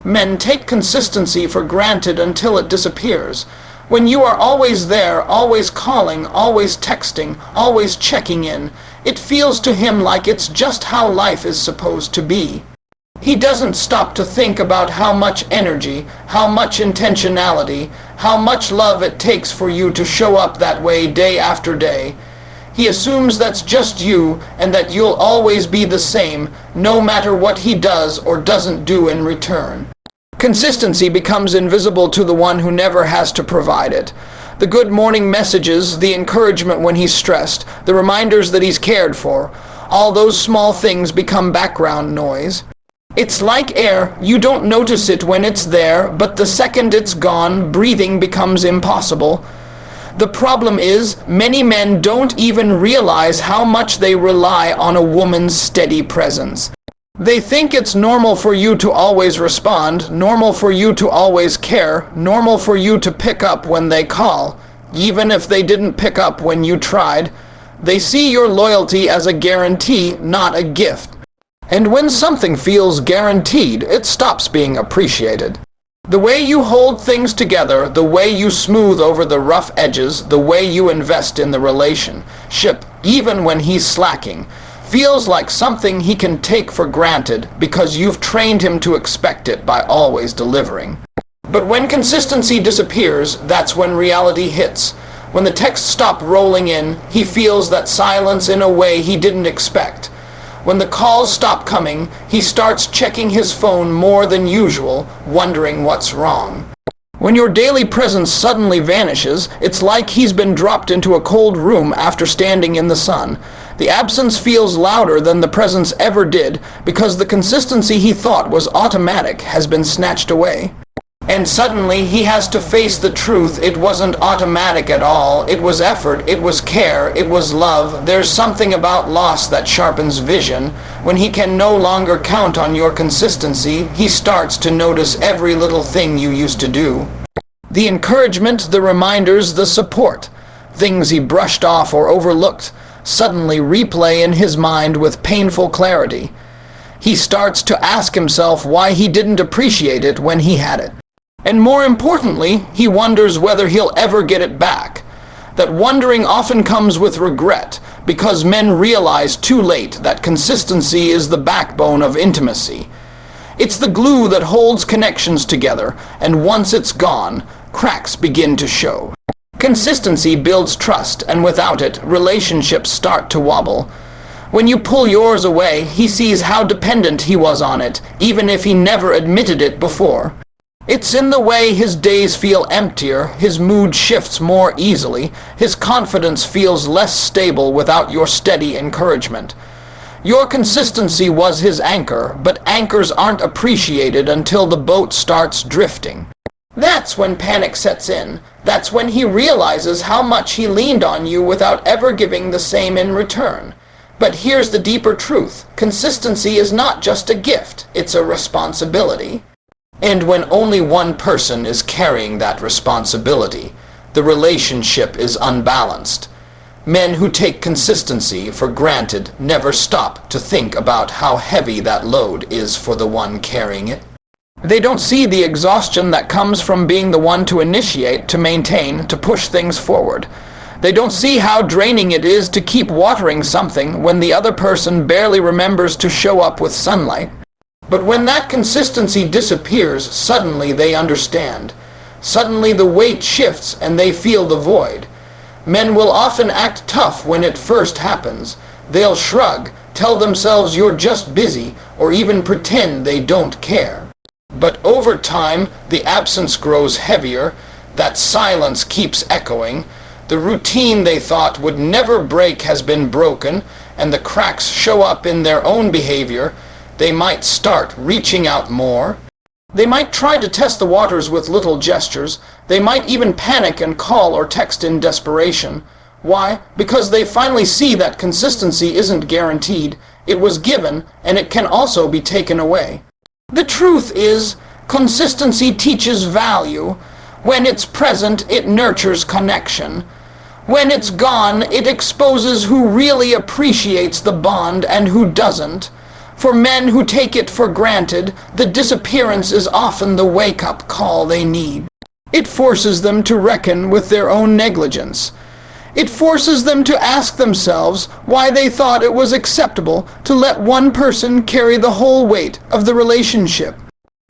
Men take consistency for granted until it disappears. When you are always there, always calling, always texting, always checking in, it feels to him like it's just how life is supposed to be. He doesn't stop to think about how much energy, how much intentionality, how much love it takes for you to show up that way day after day. He assumes that's just you and that you'll always be the same, no matter what he does or doesn't do in return. Consistency becomes invisible to the one who never has to provide it. The good morning messages, the encouragement when he's stressed, the reminders that he's cared for, all those small things become background noise. It's like air, you don't notice it when it's there, but the second it's gone, breathing becomes impossible. The problem is, many men don't even realize how much they rely on a woman's steady presence. They think it's normal for you to always respond, normal for you to always care, normal for you to pick up when they call, even if they didn't pick up when you tried. They see your loyalty as a guarantee, not a gift. And when something feels guaranteed, it stops being appreciated. The way you hold things together, the way you smooth over the rough edges, the way you invest in the relationship, even when he's slacking, feels like something he can take for granted because you've trained him to expect it by always delivering. But when consistency disappears, that's when reality hits. When the texts stop rolling in, he feels that silence in a way he didn't expect. When the calls stop coming, he starts checking his phone more than usual, wondering what's wrong. When your daily presence suddenly vanishes, it's like he's been dropped into a cold room after standing in the sun. The absence feels louder than the presence ever did, because the consistency he thought was automatic has been snatched away. And suddenly he has to face the truth. It wasn't automatic at all. It was effort, it was care, it was love. There's something about loss that sharpens vision. When he can no longer count on your consistency, he starts to notice every little thing you used to do. The encouragement, the reminders, the support. Things he brushed off or overlooked suddenly replay in his mind with painful clarity. He starts to ask himself why he didn't appreciate it when he had it. And more importantly, he wonders whether he'll ever get it back. That wondering often comes with regret, because men realize too late that consistency is the backbone of intimacy. It's the glue that holds connections together, and once it's gone, cracks begin to show. Consistency builds trust, and without it, relationships start to wobble. When you pull yours away, he sees how dependent he was on it, even if he never admitted it before. It's in the way his days feel emptier, his mood shifts more easily, his confidence feels less stable without your steady encouragement. Your consistency was his anchor, but anchors aren't appreciated until the boat starts drifting. That's when panic sets in. That's when he realizes how much he leaned on you without ever giving the same in return. But here's the deeper truth. Consistency is not just a gift, it's a responsibility. And when only one person is carrying that responsibility, the relationship is unbalanced. Men who take consistency for granted never stop to think about how heavy that load is for the one carrying it. They don't see the exhaustion that comes from being the one to initiate, to maintain, to push things forward. They don't see how draining it is to keep watering something when the other person barely remembers to show up with sunlight. But when that consistency disappears, suddenly they understand. Suddenly the weight shifts and they feel the void. Men will often act tough when it first happens. They'll shrug, tell themselves you're just busy, or even pretend they don't care. But over time, the absence grows heavier, that silence keeps echoing, the routine they thought would never break has been broken, and the cracks show up in their own behavior. They might start reaching out more. They might try to test the waters with little gestures. They might even panic and call or text in desperation. Why? Because they finally see that consistency isn't guaranteed. It was given, and it can also be taken away. The truth is, consistency teaches value. When it's present, it nurtures connection. When it's gone, it exposes who really appreciates the bond and who doesn't. For men who take it for granted, the disappearance is often the wake-up call they need. It forces them to reckon with their own negligence. It forces them to ask themselves why they thought it was acceptable to let one person carry the whole weight of the relationship.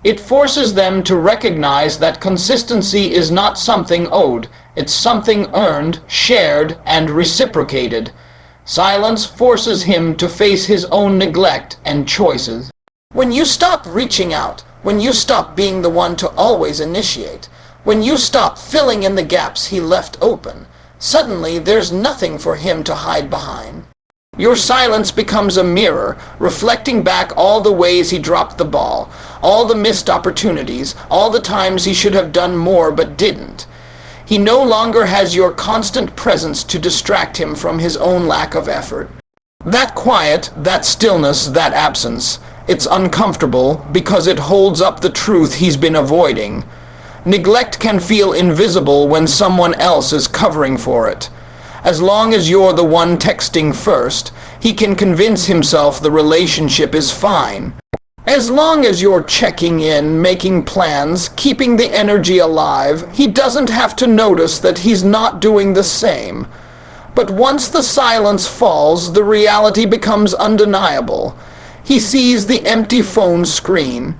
It forces them to recognize that consistency is not something owed, it's something earned, shared, and reciprocated. Silence forces him to face his own neglect and choices. When you stop reaching out, when you stop being the one to always initiate, when you stop filling in the gaps he left open, suddenly there's nothing for him to hide behind. Your silence becomes a mirror, reflecting back all the ways he dropped the ball, all the missed opportunities, all the times he should have done more but didn't. He no longer has your constant presence to distract him from his own lack of effort. That quiet, that stillness, that absence, it's uncomfortable because it holds up the truth he's been avoiding. Neglect can feel invisible when someone else is covering for it. As long as you're the one texting first, he can convince himself the relationship is fine. As long as you're checking in, making plans, keeping the energy alive, he doesn't have to notice that he's not doing the same. But once the silence falls, the reality becomes undeniable. He sees the empty phone screen.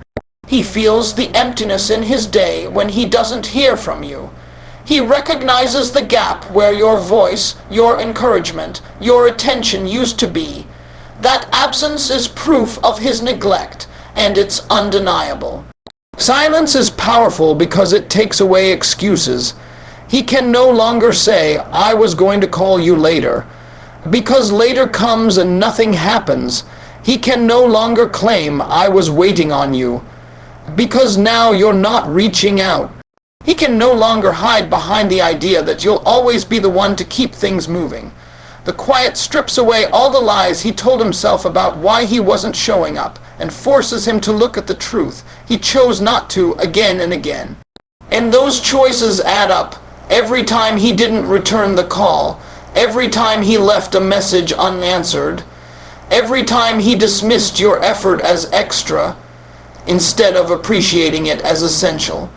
He feels the emptiness in his day when he doesn't hear from you. He recognizes the gap where your voice, your encouragement, your attention used to be. That absence is proof of his neglect, and it's undeniable. Silence is powerful because it takes away excuses. He can no longer say, "I was going to call you later." Because later comes and nothing happens. He can no longer claim, "I was waiting on you." Because now you're not reaching out. He can no longer hide behind the idea that you'll always be the one to keep things moving. The quiet strips away all the lies he told himself about why he wasn't showing up, and forces him to look at the truth he chose not to again and again. And those choices add up. Every time he didn't return the call, every time he left a message unanswered, every time he dismissed your effort as extra, instead of appreciating it as essential.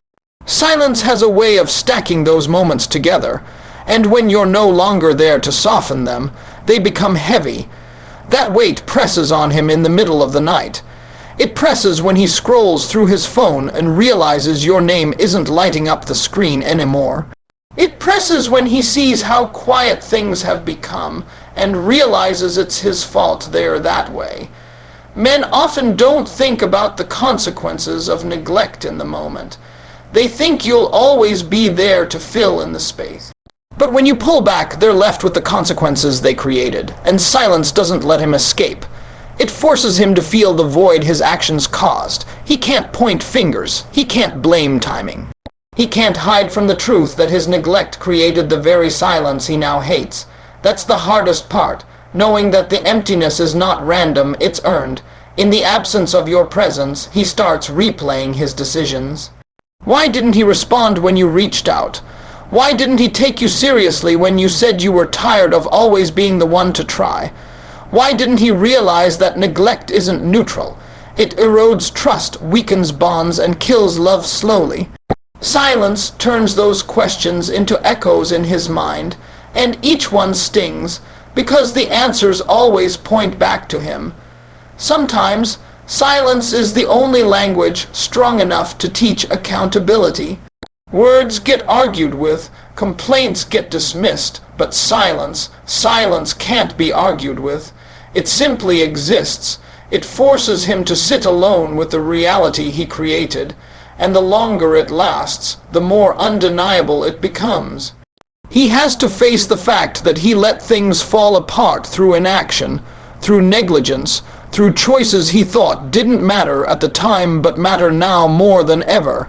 Silence has a way of stacking those moments together, and when you're no longer there to soften them, they become heavy. That weight presses on him in the middle of the night. It presses when he scrolls through his phone and realizes your name isn't lighting up the screen anymore. It presses when he sees how quiet things have become and realizes it's his fault they're that way. Men often don't think about the consequences of neglect in the moment. They think you'll always be there to fill in the space. But when you pull back, they're left with the consequences they created, and silence doesn't let him escape. It forces him to feel the void his actions caused. He can't point fingers. He can't blame timing. He can't hide from the truth that his neglect created the very silence he now hates. That's the hardest part, knowing that the emptiness is not random, it's earned. In the absence of your presence, he starts replaying his decisions. Why didn't he respond when you reached out? Why didn't he take you seriously when you said you were tired of always being the one to try? Why didn't he realize that neglect isn't neutral? It erodes trust, weakens bonds, and kills love slowly. Silence turns those questions into echoes in his mind, and each one stings, because the answers always point back to him. Sometimes, silence is the only language strong enough to teach accountability. Words get argued with, complaints get dismissed, but silence can't be argued with. It simply exists. It forces him to sit alone with the reality he created, and the longer it lasts, the more undeniable it becomes. He has to face the fact that he let things fall apart through inaction, through negligence, through choices he thought didn't matter at the time but matter now more than ever.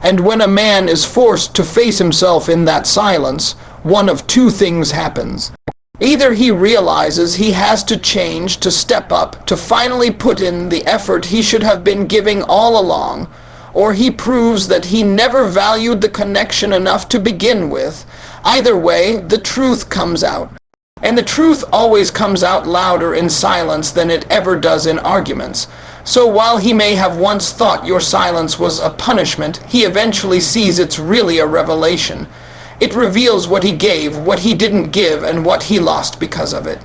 And when a man is forced to face himself in that silence, one of two things happens. Either he realizes he has to change, to step up, to finally put in the effort he should have been giving all along, or he proves that he never valued the connection enough to begin with. Either way, the truth comes out. And the truth always comes out louder in silence than it ever does in arguments. So while he may have once thought your silence was a punishment, he eventually sees it's really a revelation. It reveals what he gave, what he didn't give, and what he lost because of it.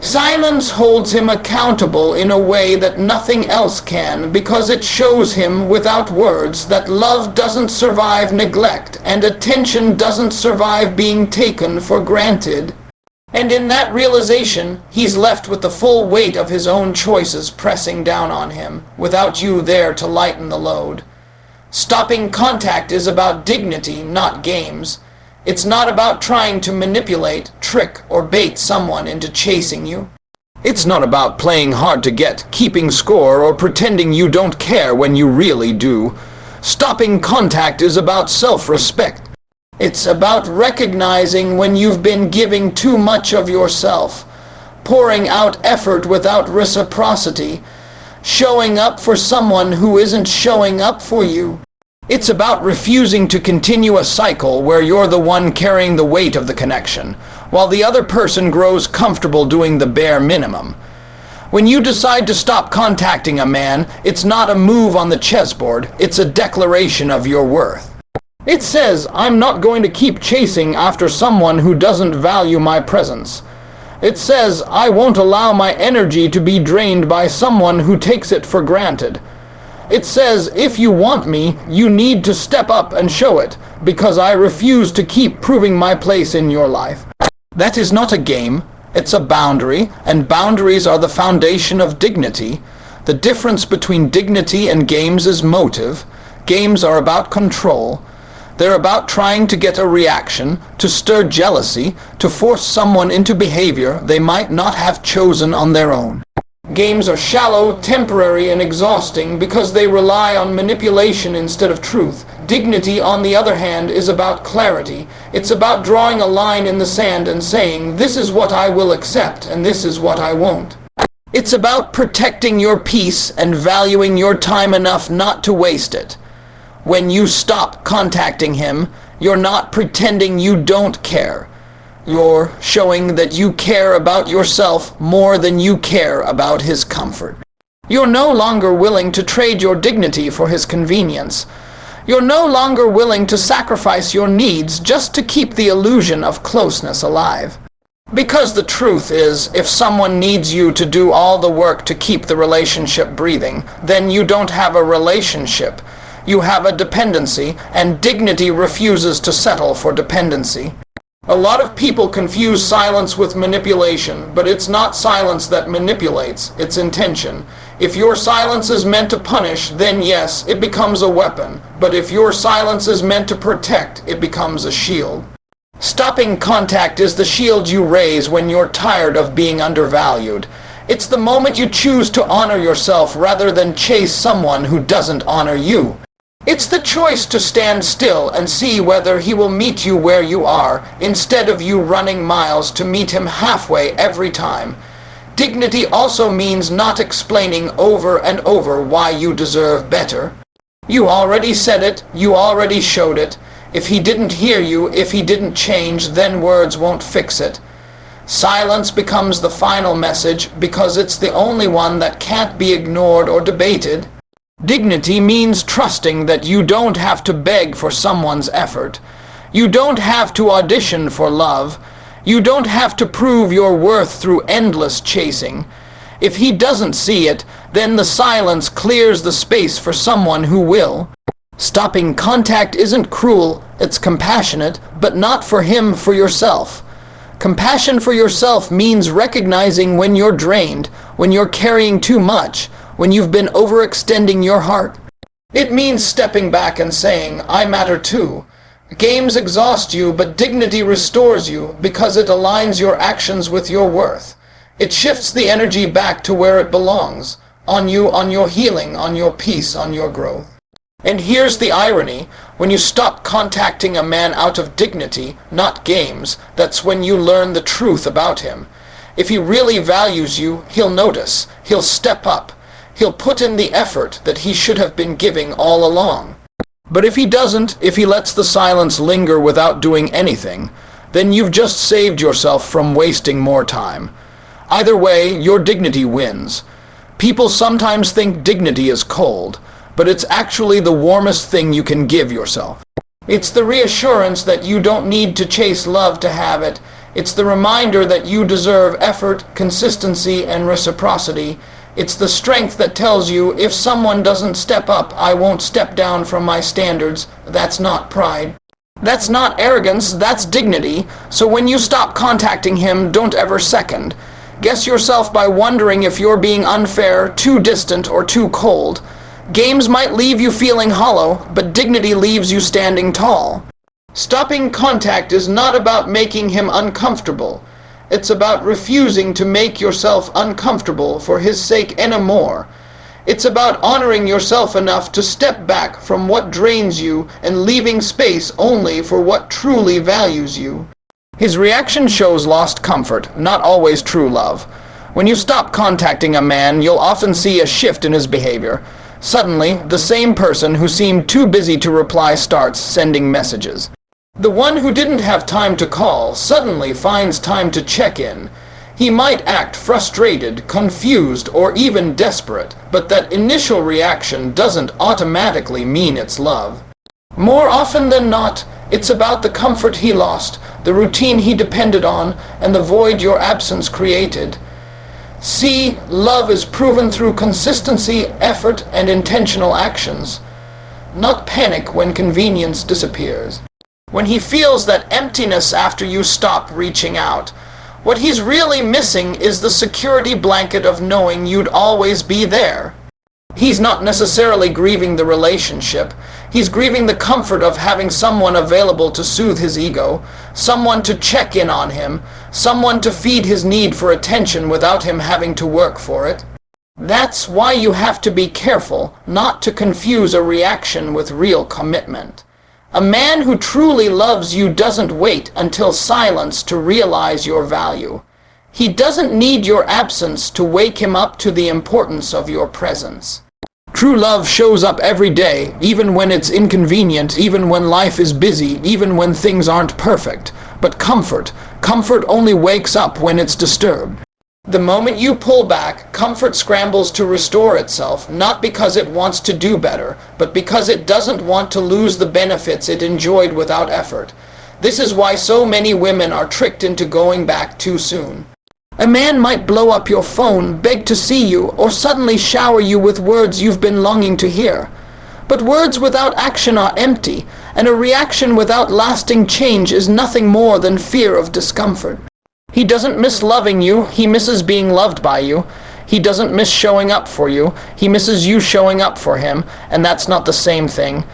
Silence holds him accountable in a way that nothing else can, because it shows him without words that love doesn't survive neglect and attention doesn't survive being taken for granted. And in that realization, he's left with the full weight of his own choices pressing down on him, without you there to lighten the load. Stopping contact is about dignity, not games. It's not about trying to manipulate, trick, or bait someone into chasing you. It's not about playing hard to get, keeping score, or pretending you don't care when you really do. Stopping contact is about self-respect. It's about recognizing when you've been giving too much of yourself, pouring out effort without reciprocity, showing up for someone who isn't showing up for you. It's about refusing to continue a cycle where you're the one carrying the weight of the connection, while the other person grows comfortable doing the bare minimum. When you decide to stop contacting a man, it's not a move on the chessboard, it's a declaration of your worth. It says, I'm not going to keep chasing after someone who doesn't value my presence. It says, I won't allow my energy to be drained by someone who takes it for granted. It says, if you want me, you need to step up and show it, because I refuse to keep proving my place in your life. That is not a game, it's a boundary, and boundaries are the foundation of dignity. The difference between dignity and games is motive. Games are about control. They're about trying to get a reaction, to stir jealousy, to force someone into behavior they might not have chosen on their own. Games are shallow, temporary, and exhausting because they rely on manipulation instead of truth. Dignity, on the other hand, is about clarity. It's about drawing a line in the sand and saying, this is what I will accept and this is what I won't. It's about protecting your peace and valuing your time enough not to waste it. When you stop contacting him, you're not pretending you don't care. You're showing that you care about yourself more than you care about his comfort. You're no longer willing to trade your dignity for his convenience. You're no longer willing to sacrifice your needs just to keep the illusion of closeness alive. Because the truth is, if someone needs you to do all the work to keep the relationship breathing, then you don't have a relationship. You have a dependency, and dignity refuses to settle for dependency. A lot of people confuse silence with manipulation, but it's not silence that manipulates, it's intention. If your silence is meant to punish, then yes, it becomes a weapon. But if your silence is meant to protect, it becomes a shield. Stopping contact is the shield you raise when you're tired of being undervalued. It's the moment you choose to honor yourself rather than chase someone who doesn't honor you. It's the choice to stand still and see whether he will meet you where you are, instead of you running miles to meet him halfway every time. Dignity also means not explaining over and over why you deserve better. You already said it, you already showed it. If he didn't hear you, if he didn't change, then words won't fix it. Silence becomes the final message because it's the only one that can't be ignored or debated. Dignity means trusting that you don't have to beg for someone's effort. You don't have to audition for love. You don't have to prove your worth through endless chasing. If he doesn't see it, then the silence clears the space for someone who will. Stopping contact isn't cruel, it's compassionate, but not for him, for yourself. Compassion for yourself means recognizing when you're drained, when you're carrying too much, when you've been overextending your heart. It means stepping back and saying, I matter too. Games exhaust you, but dignity restores you because it aligns your actions with your worth. It shifts the energy back to where it belongs, on you, on your healing, on your peace, on your growth. And here's the irony, when you stop contacting a man out of dignity, not games, that's when you learn the truth about him. If he really values you, he'll notice, he'll step up, he'll put in the effort that he should have been giving all along. But if he doesn't, if he lets the silence linger without doing anything, then you've just saved yourself from wasting more time. Either way, your dignity wins. People sometimes think dignity is cold, but it's actually the warmest thing you can give yourself. It's the reassurance that you don't need to chase love to have it. It's the reminder that you deserve effort, consistency, and reciprocity. It's the strength that tells you, if someone doesn't step up, I won't step down from my standards. That's not pride. That's not arrogance, that's dignity. So when you stop contacting him, don't ever second. Guess yourself by wondering if you're being unfair, too distant, or too cold. Games might leave you feeling hollow, but dignity leaves you standing tall. Stopping contact is not about making him uncomfortable. It's about refusing to make yourself uncomfortable for his sake anymore. It's about honoring yourself enough to step back from what drains you and leaving space only for what truly values you. His reaction shows lost comfort, not always true love. When you stop contacting a man, you'll often see a shift in his behavior. Suddenly, the same person who seemed too busy to reply starts sending messages. The one who didn't have time to call suddenly finds time to check in. He might act frustrated, confused, or even desperate, but that initial reaction doesn't automatically mean it's love. More often than not, it's about the comfort he lost, the routine he depended on, and the void your absence created. See, love is proven through consistency, effort, and intentional actions. Not panic when convenience disappears. When he feels that emptiness after you stop reaching out, what he's really missing is the security blanket of knowing you'd always be there. He's not necessarily grieving the relationship. He's grieving the comfort of having someone available to soothe his ego, someone to check in on him, someone to feed his need for attention without him having to work for it. That's why you have to be careful not to confuse a reaction with real commitment. A man who truly loves you doesn't wait until silence to realize your value. He doesn't need your absence to wake him up to the importance of your presence. True love shows up every day, even when it's inconvenient, even when life is busy, even when things aren't perfect. But comfort only wakes up when it's disturbed. The moment you pull back, comfort scrambles to restore itself, not because it wants to do better, but because it doesn't want to lose the benefits it enjoyed without effort. This is why so many women are tricked into going back too soon. A man might blow up your phone, beg to see you, or suddenly shower you with words you've been longing to hear. But words without action are empty, and a reaction without lasting change is nothing more than fear of discomfort. He doesn't miss loving you, he misses being loved by you. He doesn't miss showing up for you, he misses you showing up for him, and that's not the same thing.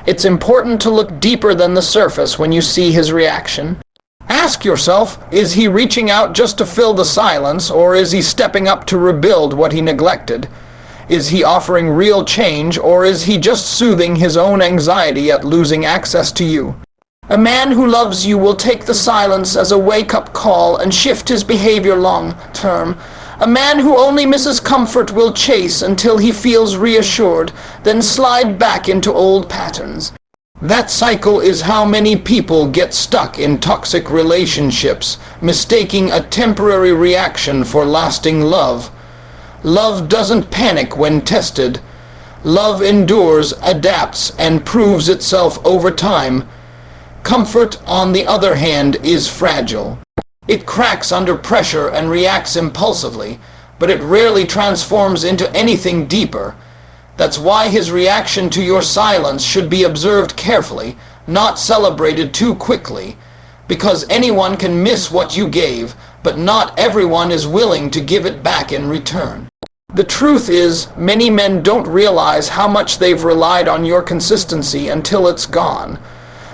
It's important to look deeper than the surface when you see his reaction. Ask yourself, is he reaching out just to fill the silence, or is he stepping up to rebuild what he neglected? Is he offering real change, or is he just soothing his own anxiety at losing access to you? A man who loves you will take the silence as a wake-up call and shift his behavior long-term. A man who only misses comfort will chase until he feels reassured, then slide back into old patterns. That cycle is how many people get stuck in toxic relationships, mistaking a temporary reaction for lasting love. Love doesn't panic when tested. Love endures, adapts, and proves itself over time. Comfort, on the other hand, is fragile. It cracks under pressure and reacts impulsively, but it rarely transforms into anything deeper. That's why his reaction to your silence should be observed carefully, not celebrated too quickly, because anyone can miss what you gave, but not everyone is willing to give it back in return. The truth is, many men don't realize how much they've relied on your consistency until it's gone.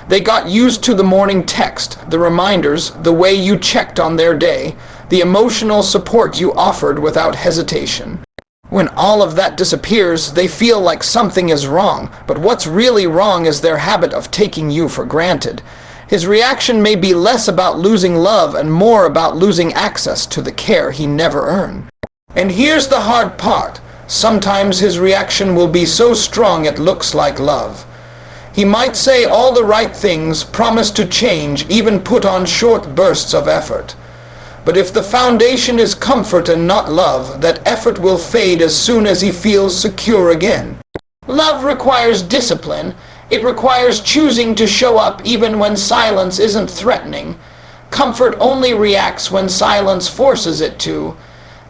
They got used to the morning text, the reminders, the way you checked on their day, the emotional support you offered without hesitation. When all of that disappears, they feel like something is wrong, but what's really wrong is their habit of taking you for granted. His reaction may be less about losing love and more about losing access to the care he never earned. And here's the hard part. Sometimes his reaction will be so strong it looks like love. He might say all the right things, promise to change, even put on short bursts of effort. But if the foundation is comfort and not love, that effort will fade as soon as he feels secure again. Love requires discipline. It requires choosing to show up even when silence isn't threatening. Comfort only reacts when silence forces it to.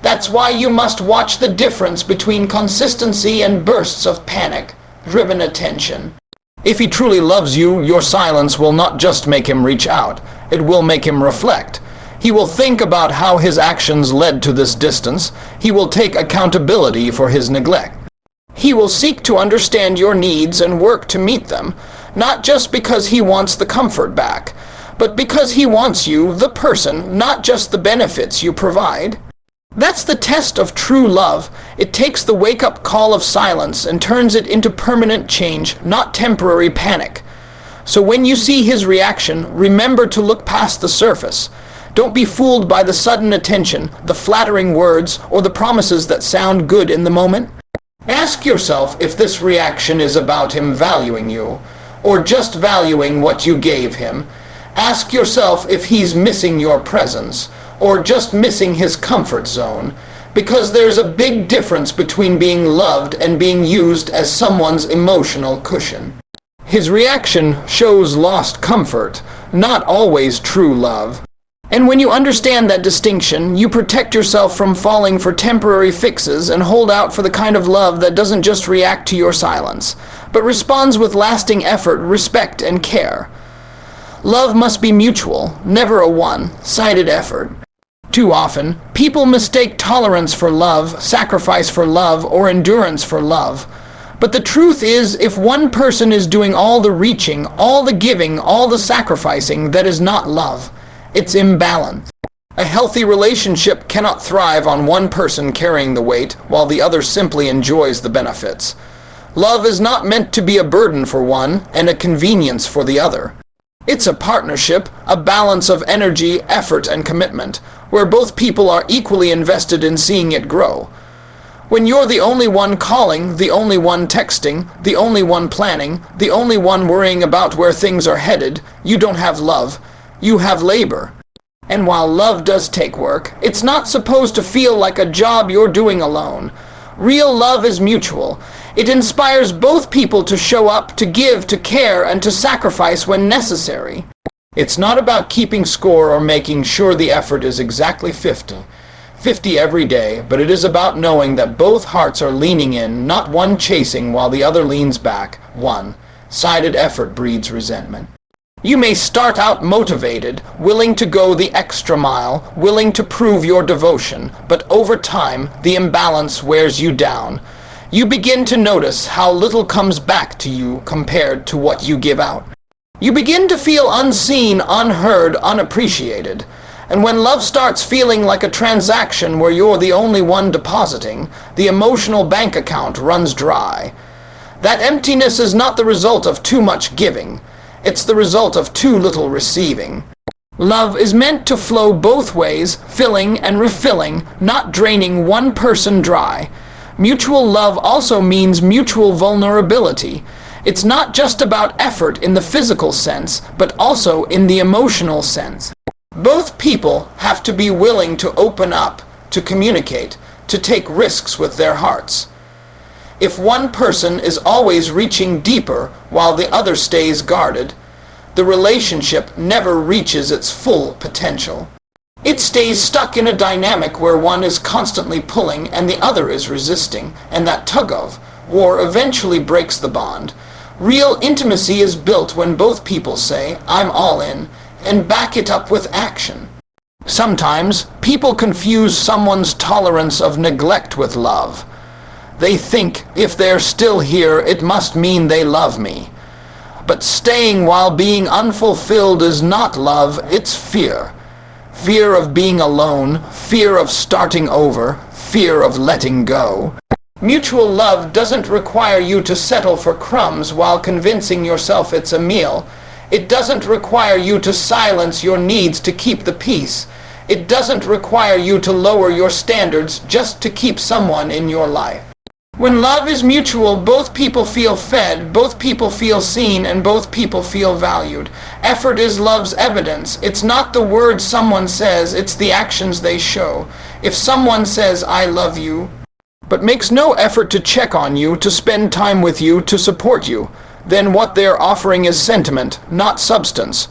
That's why you must watch the difference between consistency and bursts of panic-driven attention. If he truly loves you, your silence will not just make him reach out. It will make him reflect. He will think about how his actions led to this distance. He will take accountability for his neglect. He will seek to understand your needs and work to meet them, not just because he wants the comfort back, but because he wants you, the person, not just the benefits you provide. That's the test of true love. It takes the wake-up call of silence and turns it into permanent change, not temporary panic. So when you see his reaction, remember to look past the surface. Don't be fooled by the sudden attention, the flattering words, or the promises that sound good in the moment. Ask yourself if this reaction is about him valuing you, or just valuing what you gave him. Ask yourself if he's missing your presence, or just missing his comfort zone, because there's a big difference between being loved and being used as someone's emotional cushion. His reaction shows lost comfort, not always true love. And when you understand that distinction, you protect yourself from falling for temporary fixes and hold out for the kind of love that doesn't just react to your silence, but responds with lasting effort, respect, and care. Love must be mutual, never a one-sided effort. Too often, people mistake tolerance for love, sacrifice for love, or endurance for love. But the truth is, if one person is doing all the reaching, all the giving, all the sacrificing, that is not love. It's imbalance. A healthy relationship cannot thrive on one person carrying the weight, while the other simply enjoys the benefits. Love is not meant to be a burden for one and a convenience for the other. It's a partnership, a balance of energy, effort, and commitment, where both people are equally invested in seeing it grow. When you're the only one calling, the only one texting, the only one planning, the only one worrying about where things are headed, you don't have love. You have labor. And while love does take work, it's not supposed to feel like a job you're doing alone. Real love is mutual. It inspires both people to show up, to give, to care, and to sacrifice when necessary. It's not about keeping score or making sure the effort is exactly 50 every day, but it is about knowing that both hearts are leaning in, not one chasing while the other leans back. One-sided effort breeds resentment. You may start out motivated, willing to go the extra mile, willing to prove your devotion, but over time, the imbalance wears you down. You begin to notice how little comes back to you compared to what you give out. You begin to feel unseen, unheard, unappreciated. And when love starts feeling like a transaction where you're the only one depositing, the emotional bank account runs dry. That emptiness is not the result of too much giving. It's the result of too little receiving. Love is meant to flow both ways, filling and refilling, not draining one person dry. Mutual love also means mutual vulnerability. It's not just about effort in the physical sense, but also in the emotional sense. Both people have to be willing to open up, to communicate, to take risks with their hearts. If one person is always reaching deeper while the other stays guarded, the relationship never reaches its full potential. It stays stuck in a dynamic where one is constantly pulling and the other is resisting, and that tug-of-war eventually breaks the bond. Real intimacy is built when both people say, "I'm all in," and back it up with action. Sometimes, people confuse someone's tolerance of neglect with love. They think, if they're still here, it must mean they love me. But staying while being unfulfilled is not love, it's fear. Fear of being alone, fear of starting over, fear of letting go. Mutual love doesn't require you to settle for crumbs while convincing yourself it's a meal. It doesn't require you to silence your needs to keep the peace. It doesn't require you to lower your standards just to keep someone in your life. When love is mutual, both people feel fed, both people feel seen, and both people feel valued. Effort is love's evidence. It's not the words someone says, it's the actions they show. If someone says, "I love you," but makes no effort to check on you, to spend time with you, to support you, then what they're offering is sentiment, not substance.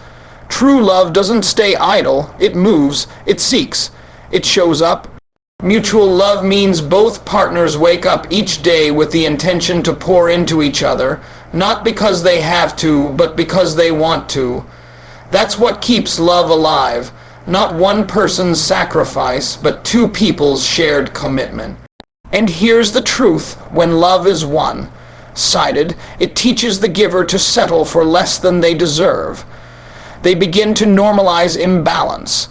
True love doesn't stay idle, it moves, it seeks, it shows up. Mutual love means both partners wake up each day with the intention to pour into each other, not because they have to, but because they want to. That's what keeps love alive, not one person's sacrifice, but two people's shared commitment. And here's the truth: when love is one-sided, it teaches the giver to settle for less than they deserve. They begin to normalize imbalance.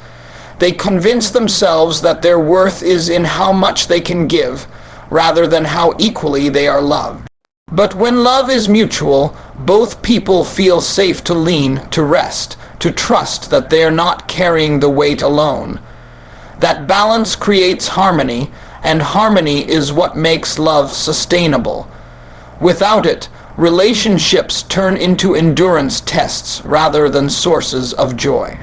They convince themselves that their worth is in how much they can give, rather than how equally they are loved. But when love is mutual, both people feel safe to lean, to rest, to trust that they are not carrying the weight alone. That balance creates harmony, and harmony is what makes love sustainable. Without it, relationships turn into endurance tests rather than sources of joy.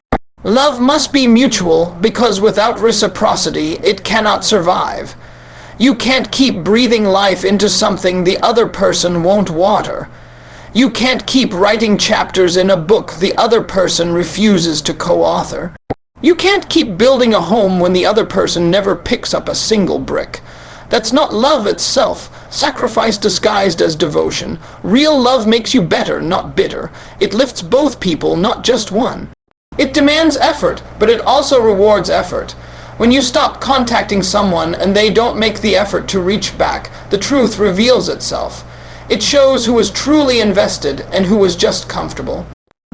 Love must be mutual because without reciprocity, it cannot survive. You can't keep breathing life into something the other person won't water. You can't keep writing chapters in a book the other person refuses to co-author. You can't keep building a home when the other person never picks up a single brick. That's not love itself, sacrifice disguised as devotion. Real love makes you better, not bitter. It lifts both people, not just one. It demands effort, but it also rewards effort. When you stop contacting someone and they don't make the effort to reach back, the truth reveals itself. It shows who is truly invested and who is just comfortable.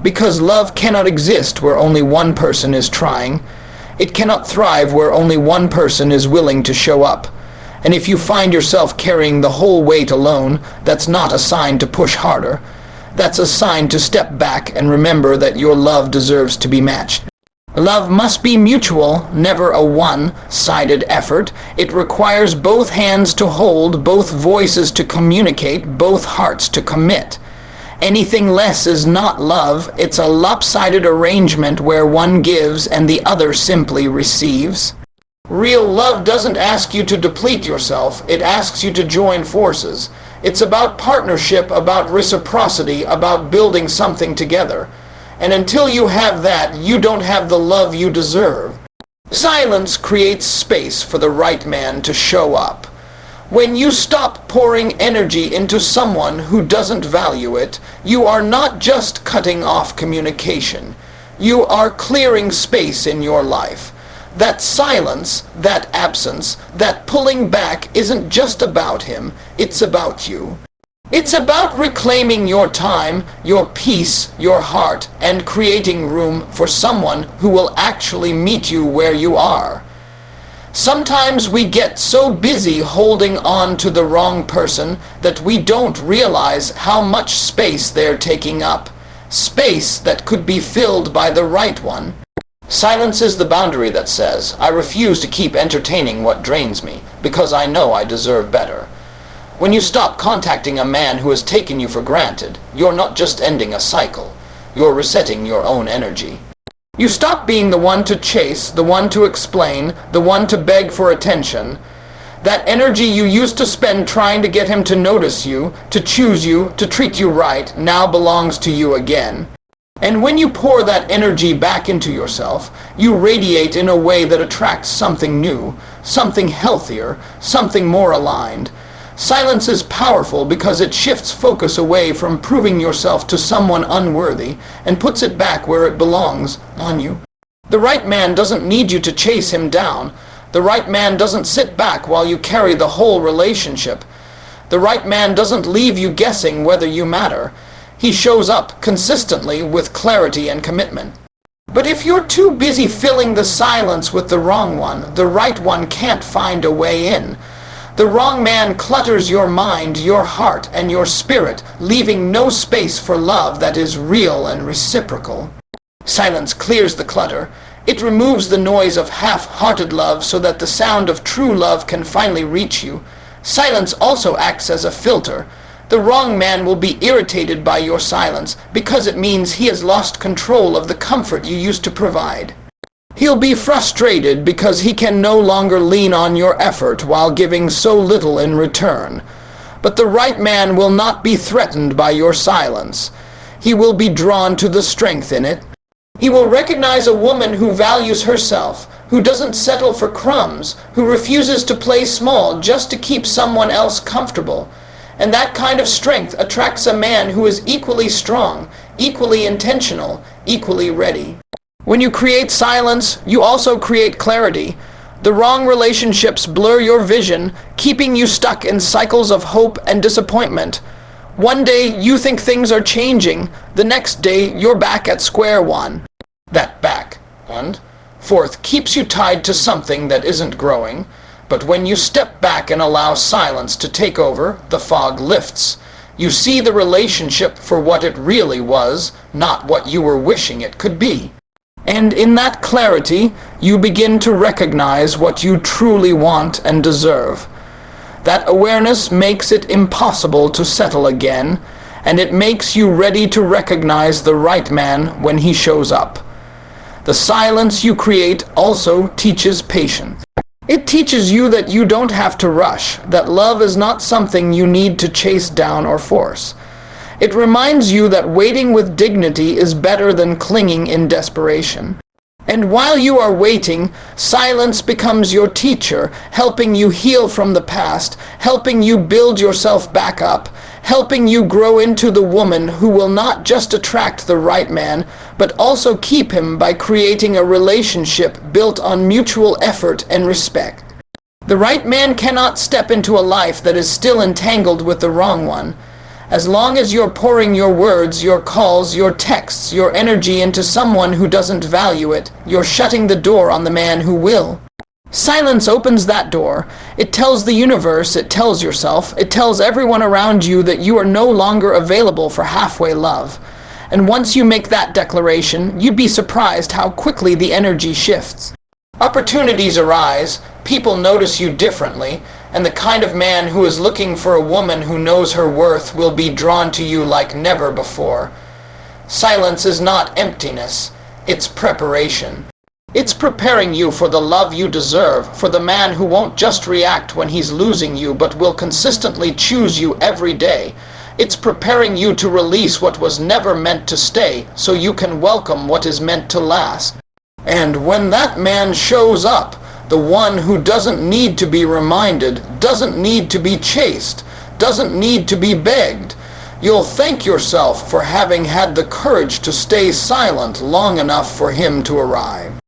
Because love cannot exist where only one person is trying. It cannot thrive where only one person is willing to show up. And if you find yourself carrying the whole weight alone, that's not a sign to push harder. That's a sign to step back and remember that your love deserves to be matched. Love must be mutual, never a one-sided effort. It requires both hands to hold, both voices to communicate, both hearts to commit. Anything less is not love. It's a lopsided arrangement where one gives and the other simply receives. Real love doesn't ask you to deplete yourself. It asks you to join forces. It's about partnership, about reciprocity, about building something together. And until you have that, you don't have the love you deserve. Silence creates space for the right man to show up. When you stop pouring energy into someone who doesn't value it, you are not just cutting off communication. You are clearing space in your life. That silence, that absence, that pulling back isn't just about him, it's about you. It's about reclaiming your time, your peace, your heart, and creating room for someone who will actually meet you where you are. Sometimes we get so busy holding on to the wrong person that we don't realize how much space they're taking up. Space that could be filled by the right one. Silence is the boundary that says, I refuse to keep entertaining what drains me, because I know I deserve better. When you stop contacting a man who has taken you for granted, you're not just ending a cycle, you're resetting your own energy. You stop being the one to chase, the one to explain, the one to beg for attention. That energy you used to spend trying to get him to notice you, to choose you, to treat you right, now belongs to you again. And when you pour that energy back into yourself, you radiate in a way that attracts something new, something healthier, something more aligned. Silence is powerful because it shifts focus away from proving yourself to someone unworthy and puts it back where it belongs, on you. The right man doesn't need you to chase him down. The right man doesn't sit back while you carry the whole relationship. The right man doesn't leave you guessing whether you matter. He shows up consistently with clarity and commitment. But if you're too busy filling the silence with the wrong one, the right one can't find a way in. The wrong man clutters your mind, your heart, and your spirit, leaving no space for love that is real and reciprocal. Silence clears the clutter. It removes the noise of half-hearted love so that the sound of true love can finally reach you. Silence also acts as a filter. The wrong man will be irritated by your silence because it means he has lost control of the comfort you used to provide. He'll be frustrated because he can no longer lean on your effort while giving so little in return. But the right man will not be threatened by your silence. He will be drawn to the strength in it. He will recognize a woman who values herself, who doesn't settle for crumbs, who refuses to play small just to keep someone else comfortable. And that kind of strength attracts a man who is equally strong, equally intentional, equally ready. When you create silence, you also create clarity. The wrong relationships blur your vision, keeping you stuck in cycles of hope and disappointment. One day you think things are changing, the next day you're back at square one. That back, and fourth, keeps you tied to something that isn't growing. But when you step back and allow silence to take over, the fog lifts. You see the relationship for what it really was, not what you were wishing it could be. And in that clarity, you begin to recognize what you truly want and deserve. That awareness makes it impossible to settle again, and it makes you ready to recognize the right man when he shows up. The silence you create also teaches patience. It teaches you that you don't have to rush, that love is not something you need to chase down or force. It reminds you that waiting with dignity is better than clinging in desperation. And while you are waiting, silence becomes your teacher, helping you heal from the past, helping you build yourself back up, helping you grow into the woman who will not just attract the right man, but also keep him by creating a relationship built on mutual effort and respect. The right man cannot step into a life that is still entangled with the wrong one. As long as you're pouring your words, your calls, your texts, your energy into someone who doesn't value it, you're shutting the door on the man who will. Silence opens that door. It tells the universe, it tells yourself, it tells everyone around you that you are no longer available for halfway love. And once you make that declaration, you'd be surprised how quickly the energy shifts. Opportunities arise, people notice you differently, and the kind of man who is looking for a woman who knows her worth will be drawn to you like never before. Silence is not emptiness, it's preparation. It's preparing you for the love you deserve, for the man who won't just react when he's losing you, but will consistently choose you every day. It's preparing you to release what was never meant to stay, so you can welcome what is meant to last. And when that man shows up, the one who doesn't need to be reminded, doesn't need to be chased, doesn't need to be begged, you'll thank yourself for having had the courage to stay silent long enough for him to arrive.